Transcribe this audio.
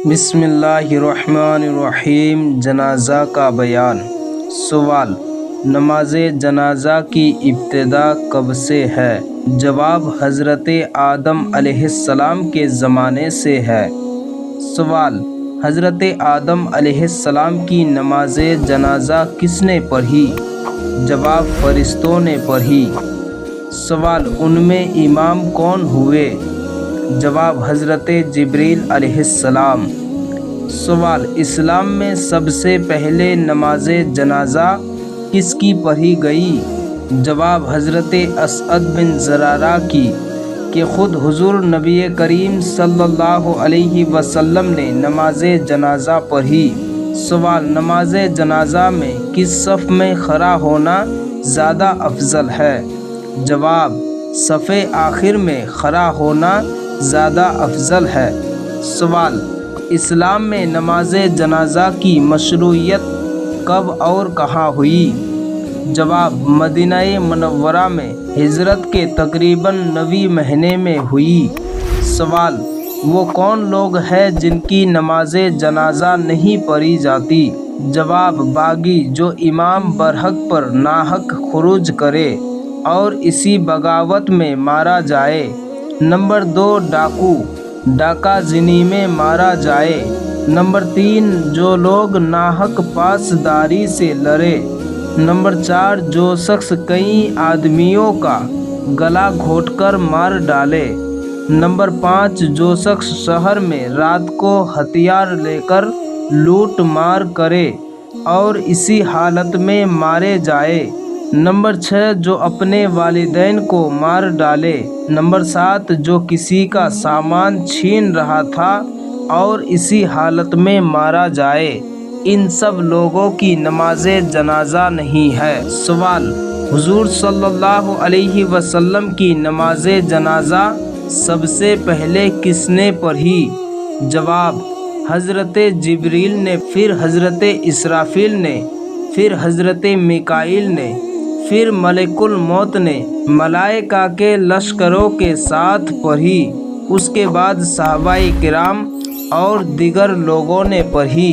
بسم اللہ الرحمن الرحیم۔ جنازہ کا بیان۔ سوال: نماز جنازہ کی ابتدا کب سے ہے؟ جواب: حضرت آدم علیہ السلام کے زمانے سے ہے۔ سوال: حضرت آدم علیہ السلام کی نماز جنازہ کس نے پڑھی؟ جواب: فرشتوں نے پڑھی۔ سوال: ان میں امام کون ہوئے؟ جواب: حضرت جبریل علیہ السلام۔ سوال: اسلام میں سب سے پہلے نماز جنازہ کس کی پڑھی گئی؟ جواب: حضرت اسعد بن زرارہ کی، کہ خود حضور نبی کریم صلی اللہ علیہ وسلم نے نماز جنازہ پڑھی۔ سوال: نماز جنازہ میں کس صف میں کھڑا ہونا زیادہ افضل ہے؟ جواب: صف آخر میں کھڑا ہونا زیادہ افضل ہے۔ سوال: اسلام میں نماز جنازہ کی مشروعیت کب اور کہاں ہوئی؟ جواب: مدینہ منورہ میں ہجرت کے تقریباً 9ویں مہینے میں ہوئی۔ سوال: وہ کون لوگ ہیں جن کی نماز جنازہ نہیں پڑھی جاتی؟ جواب: باغی جو امام برحق پر ناحق خروج کرے اور اسی بغاوت میں مارا جائے۔ نمبر 2، ڈاکو، ڈاکہ زنی میں مارا جائے۔ نمبر 3، جو لوگ ناحق پاسداری سے لڑے۔ نمبر 4، جو شخص کئی آدمیوں کا گلا گھونٹ کر مار ڈالے۔ نمبر 5، جو شخص شہر میں رات کو ہتھیار لے کر لوٹ مار کرے اور اسی حالت میں مارے جائے۔ نمبر 6، جو اپنے والدین کو مار ڈالے۔ نمبر 7، جو کسی کا سامان چھین رہا تھا اور اسی حالت میں مارا جائے۔ ان سب لوگوں کی نماز جنازہ نہیں ہے۔ سوال: حضور صلی اللہ علیہ وسلم کی نماز جنازہ سب سے پہلے کس نے پڑھی؟ جواب: حضرت جبریل نے، پھر حضرت اسرافیل نے، پھر حضرت میکائیل نے، پھر ملک الموت نے ملائکہ کے لشکروں کے ساتھ پڑھی۔ اس کے بعد صحابہ کرام اور دیگر لوگوں نے پڑھی۔